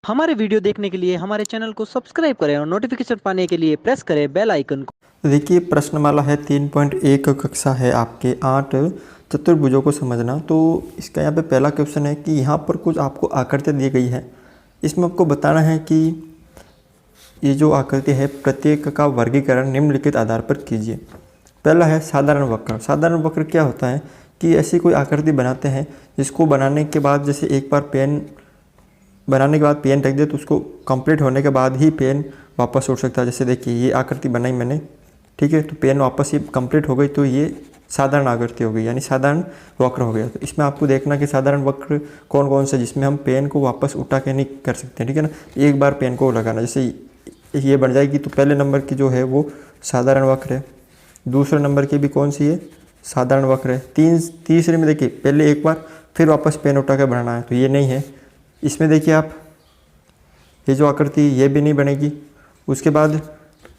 हमारे वीडियो देखने के लिए हमारे चैनल को सब्सक्राइब करें और नोटिफिकेशन पाने के लिए प्रेस करें बेल आइकन को। देखिए प्रश्नमाला है 3.1 कक्षा है आपके 8 चतुर्भुजों को समझना। तो इसका यहाँ पे पहला क्वेश्चन है कि यहाँ पर कुछ आपको आकृतियाँ दी गई है। इसमें आपको बताना है कि ये जो आकृति है प्रत्येक का वर्गीकरण निम्नलिखित आधार पर कीजिए। पहला है साधारण वक्र। साधारण वक्र क्या होता है कि ऐसी कोई आकृति बनाते हैं जिसको बनाने के बाद जैसे एक बार पेन बनाने के बाद पेन रख दे तो उसको कंप्लीट होने के बाद ही पेन वापस उठ सकता है। जैसे देखिए ये आकृति बनाई मैंने, ठीक है, तो पेन वापस ही कंप्लीट हो गई तो ये साधारण आकृति हो गई, यानी साधारण वक्र हो गया। तो इसमें आपको देखना कि साधारण वक्र कौन कौन से जिसमें हम पेन को वापस उठा के नहीं कर सकते, ठीक है ना। एक बार पेन को लगाना, जैसे ये बन जाएगी तो पहले नंबर की जो है वो साधारण वक्र है। दूसरे नंबर की भी कौन सी है, साधारण वक्र है। तीसरे में देखिए पहले एक बार फिर वापस पेन उठा के बनाना है तो ये नहीं है। इसमें देखिए आप ये जो आकृति ये भी नहीं बनेगी। उसके बाद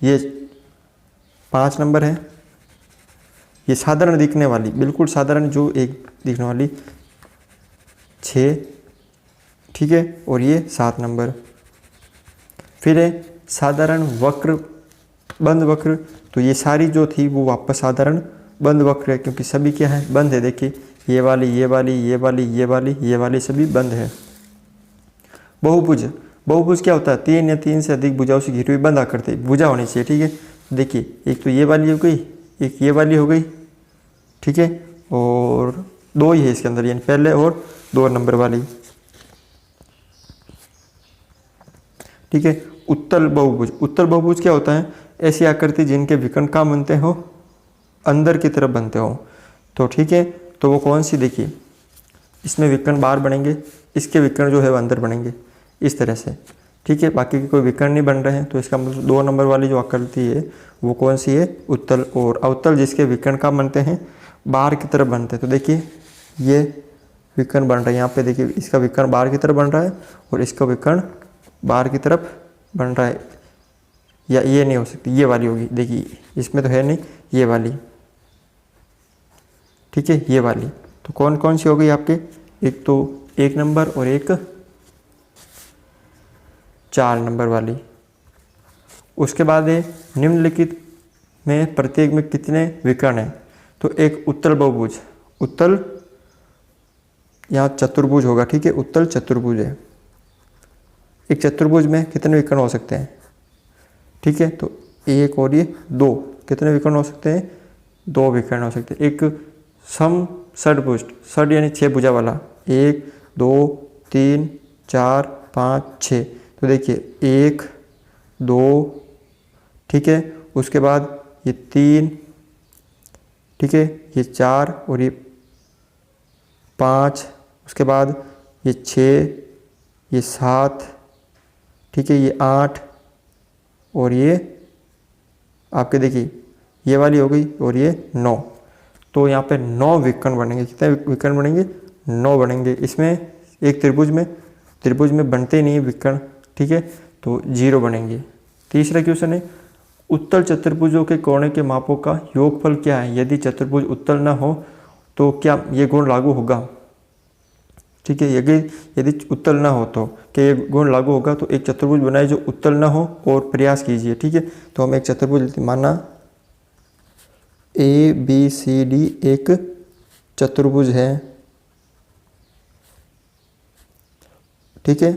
ये 5 नंबर है, ये साधारण दिखने वाली, बिल्कुल साधारण जो एक दिखने वाली 6, ठीक है, और ये 7 नंबर। फिर है साधारण वक्र बंद वक्र, तो ये सारी जो थी वो वापस साधारण बंद वक्र है क्योंकि सभी क्या है, बंद है। देखिए ये वाली ये वाली ये वाली ये वाली ये वाली सभी बंद है। बहुभुज, बहुभुज क्या होता है, 3 या 3 से अधिक भुजाओं से घिरी हुई बंद आकृति, भुजा होनी चाहिए, ठीक है। देखिए एक तो ये वाली हो गई, एक ये वाली हो गई, ठीक है, और 2 ही है इसके अंदर, यानी पहले और 2 नंबर वाली, ठीक है। उत्तल बहुभुज, उत्तल बहुभुज क्या होता है, ऐसी आकृति जिनके विकर्ण कहाँ बनते हो, अंदर की तरफ बनते हो, तो ठीक है। तो वो कौन सी, देखिए इसमें विकर्ण बाहर बनेंगे, इसके विकर्ण जो है वो अंदर बनेंगे, इस तरह से, ठीक है। बाकी के कोई विकर्ण नहीं बन रहे हैं तो इसका मतलब 2 नंबर वाली जो आकृति है वो कौन सी है, उत्तल। और अवतल जिसके विकर्ण कहाँ बनते हैं, बाहर की तरफ बनते हैं। तो देखिए ये विकर्ण बन रहा है, यहाँ पे देखिए इसका विकर्ण बाहर की तरफ बन रहा है और इसका विकर्ण बाहर की तरफ बन रहा है, या ये नहीं हो सकती, ये वाली होगी, देखिए इसमें तो है नहीं, ये वाली, ठीक है, ये वाली। तो कौन कौन सी हो गई आपके, एक तो 1 नंबर और एक 4 नंबर वाली। उसके बाद है निम्नलिखित में प्रत्येक में कितने विकर्ण हैं, तो एक उत्तल बहुभुज, उत्तल यहाँ चतुर्भुज होगा, ठीक है, उत्तल चतुर्भुज है। एक चतुर्भुज में कितने विकर्ण हो सकते हैं, ठीक है, तो 1 और ये 2, कितने विकर्ण हो सकते हैं, 2 विकर्ण हो सकते हैं। एक सम षडभुज, षड यानी 6 भुजा वाला, 1 2 3 4 5 6, तो देखिए 1 2, ठीक है, उसके बाद ये 3, ठीक है, ये 4 और ये 5, उसके बाद ये 6, ये 7, ठीक है, ये 8 और ये आपके देखिए ये वाली हो गई और ये 9। तो यहाँ पे 9 विकर्ण बनेंगे। कितने विकर्ण बनेंगे, 9 बनेंगे। इसमें एक त्रिभुज में बनते ही नहीं है विकर्ण, ठीक है, तो 0 बनेंगे। तीसरा क्वेश्चन है उत्तल चतुर्भुजों के कोणे के मापों का योगफल क्या है, यदि चतुर्भुज उत्तल न हो तो क्या ये गुण लागू होगा, ठीक है। यदि उत्तल ना हो तो क्या ये गुण लागू होगा, तो एक चतुर्भुज बनाए जो उत्तल ना हो और प्रयास कीजिए, ठीक है। तो हम एक चतुर्भुज माना ABCD एक चतुर्भुज है, ठीक है।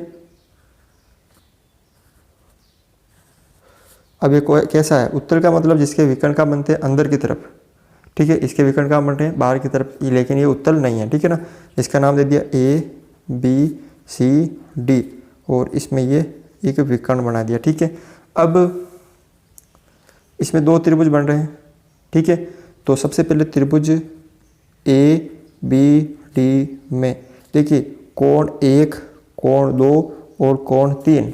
अब ये कैसा है, उत्तल का मतलब जिसके विकर्ण का बनते हैं अंदर की तरफ, ठीक है, इसके विकर्ण का बनते हैं बाहर की तरफ, लेकिन ये उत्तल नहीं है, ठीक है ना। इसका नाम दे दिया ABCD और इसमें ये एक विकर्ण बना दिया, ठीक है। अब इसमें 2 त्रिभुज बन रहे हैं, ठीक है। तो सबसे पहले त्रिभुज ABD में देखिए कोण 1, कोण 2 और कोण 3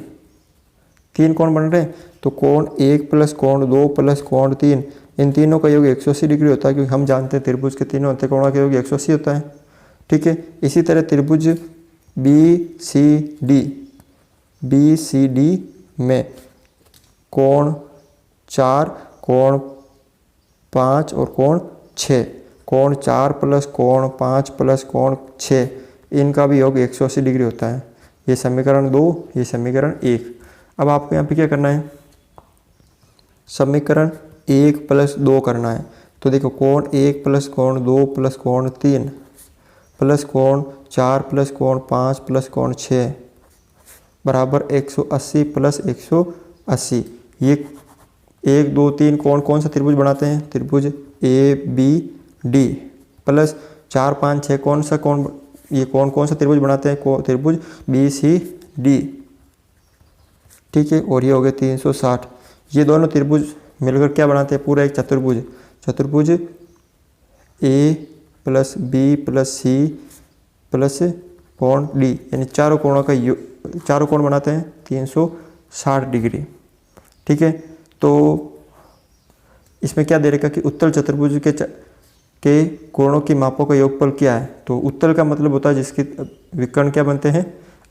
कोण बन रहे हैं। तो कोण 1 प्लस कोण 2 प्लस कोण 3, इन तीनों का योग 180 डिग्री होता है, क्योंकि हम जानते हैं त्रिभुज के तीनों होते हैं, कोणों का योग 180 होता है, ठीक है। इसी तरह त्रिभुज BCD में कोण 4, कोण 5 और कोण 6, कोण 4 प्लस कोण 5 प्लस कोण 6, इनका भी योग 180 डिग्री होता है। ये समीकरण 2, ये समीकरण 1। अब आपको यहाँ पे क्या करना है, समीकरण 1 + 2 करना है। तो देखो कोण 1 + कोण 2 + कोण 3 प्लस कोण 4 + कोण 5 + कोण 6 बराबर 180 + 180। ये 1 2 3 कोण कौन सा त्रिभुज बनाते हैं, त्रिभुज ABD प्लस 4 5 6 कौन सा कोण, ये कौन सा त्रिभुज बनाते हैं, त्रिभुज BCD। ठीक है, और ये हो गए 360। ये दोनों त्रिभुज मिलकर क्या बनाते हैं, पूरा एक चतुर्भुज। चतुर्भुज A + B + C + कोण D, यानी चारों कोण बनाते हैं 360 डिग्री। ठीक है, तो इसमें क्या दे रखा कि उत्तल चतुर्भुज के कोणों की मापों का योगफल क्या है। तो उत्तल का मतलब होता है जिसके विकर्ण क्या बनते हैं,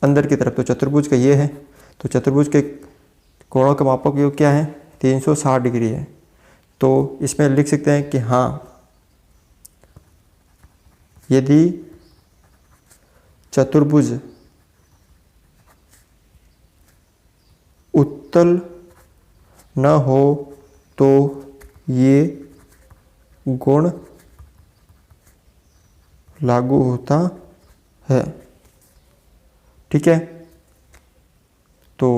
अंदर की तरफ। तो चतुर्भुज का ये है, तो चतुर्भुज के कोणों के मापों का योग क्या है, 360 डिग्री है। तो इसमें लिख सकते हैं कि हाँ, यदि चतुर्भुज उत्तल न हो तो ये गुण लागू होता है। ठीक है, तो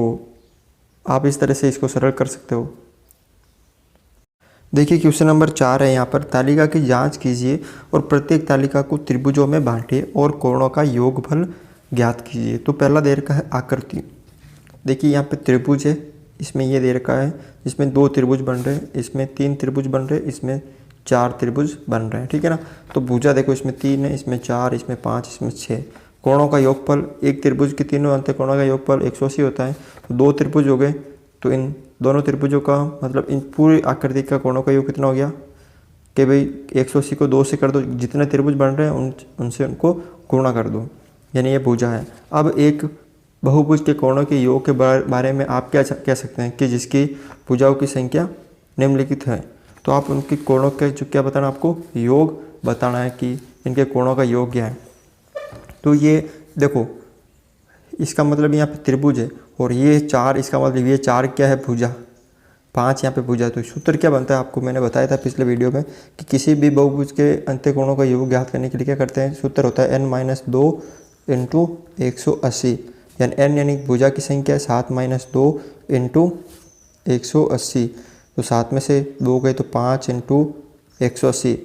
आप इस तरह से इसको सरल कर सकते हो। देखिए क्वेश्चन नंबर 4 है, यहाँ पर तालिका की जांच कीजिए और प्रत्येक तालिका को त्रिभुजों में बांटिए और कोणों का योगफल ज्ञात कीजिए। तो पहला दे रखा है आकृति। देखिए यहाँ पे त्रिभुज है, इसमें ये दे रखा है, इसमें 2 त्रिभुज बन रहे हैं, इसमें 3 त्रिभुज बन रहे हैं, इसमें 4 त्रिभुज बन रहे हैं। ठीक है ना, तो भुजा देखो इसमें 3 है, इसमें 4, इसमें 5, इसमें 6। कोणों का योगफल, एक त्रिभुज के तीनों अंत कोणों का योगफल 180 होता है। तो 2 त्रिभुज हो गए, तो इन दोनों त्रिभुजों का मतलब इन पूरी आकृति का कोणों का योग कितना हो गया कि भाई 180 को 2 से कर दो, जितने त्रिभुज बन रहे हैं उनसे उनको गुणा कर दो, यानी ये भुजा है। अब एक बहुभुज के कोणों के योग के बारे में आप क्या कह सकते हैं कि जिसकी भुजाओं की संख्या निम्नलिखित है। तो आप उनके कोणों के जो क्या बताना, आपको योग बताना है कि इनके कोणों का योग क्या है। तो ये देखो, इसका मतलब यहाँ पे त्रिभुज है और ये 4, इसका मतलब ये 4 क्या है, भुजा। 5 यहाँ पे भुजा। तो सूत्र क्या बनता है, आपको मैंने बताया था पिछले वीडियो में कि किसी भी बहुभुज के अंत्य कोणों का योग ज्ञात करने के लिए क्या करते हैं, सूत्र होता है n-2 × 180, यानी n यानी भुजा की संख्या है, 7 - 2 × 180। तो 7 में से 2 गए तो 5 × 180,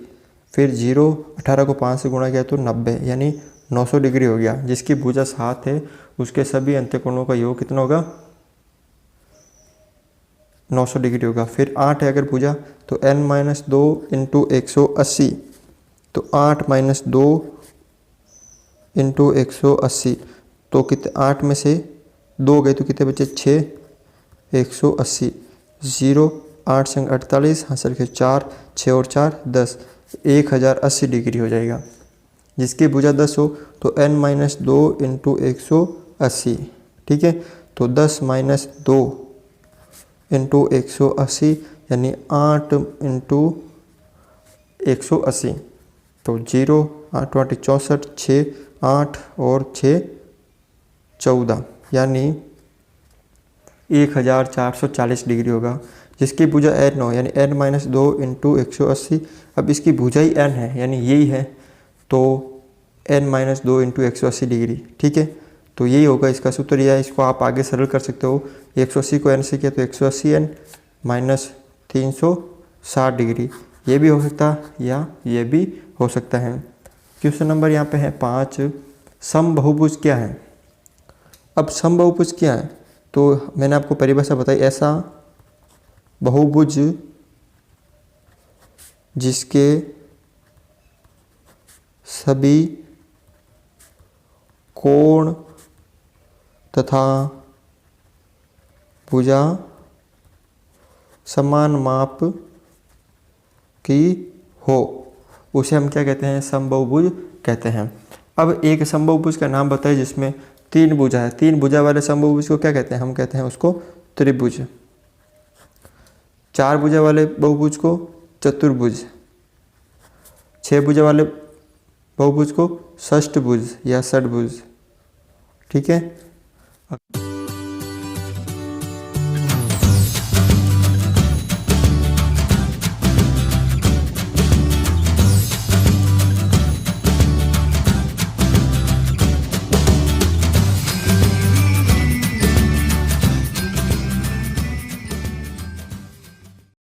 फिर 0, 18 को 5 से गुणा किया तो 90, यानी 900 डिग्री हो गया। जिसकी भुजा 7 है उसके सभी अंत्यकोणों का योग कितना होगा, 900 डिग्री होगा। फिर 8 है अगर भुजा, तो n-2 × 180, तो 8 - 2 × 180, तो कितने, 8 में से 2 गए तो कितने बचे, 6, 180, 0, 8 संग 48, हासिल के 4, 6 और 4 10, 1080 डिग्री हो जाएगा। जिसकी भुजा 10 हो तो n-2 × 180। ठीक है, तो 10 - 2 × 180 यानी 8 × 180, तो 0, 8 × 8 = 64, 6, 8 और 6 14, यानी 1440 डिग्री होगा। जिसकी भुजा n हो, यानी n-2 × 180। अब इसकी भुजा ही n है, यानी यही है, तो n-2 × 180 डिग्री। ठीक है, तो यही होगा इसका सूत्र। यह है, इसको आप आगे सरल कर सकते हो। 180 को n से किया तो 180n - 360 डिग्री, ये भी हो सकता है या ये भी हो सकता है। क्वेश्चन नंबर यहाँ पे है 5, समबहुभुज क्या है। अब समबहुभुज क्या है, तो मैंने आपको परिभाषा बताई, ऐसा बहुभुज जिसके सभी कोण तथा भुजा समान माप की हो, उसे हम क्या कहते हैं, समबहुभुज कहते हैं। अब एक समबहुभुज का नाम बताइए जिसमें 3 भुजा है। 3 भुजा वाले समबहुभुज को क्या कहते हैं, हम कहते हैं उसको त्रिभुज। 4 भुजा वाले बहुभुज को चतुर्भुज। 6 भुजा वाले बहुभुज को षष्ठभुज या षड्भुज। ठीक है, है।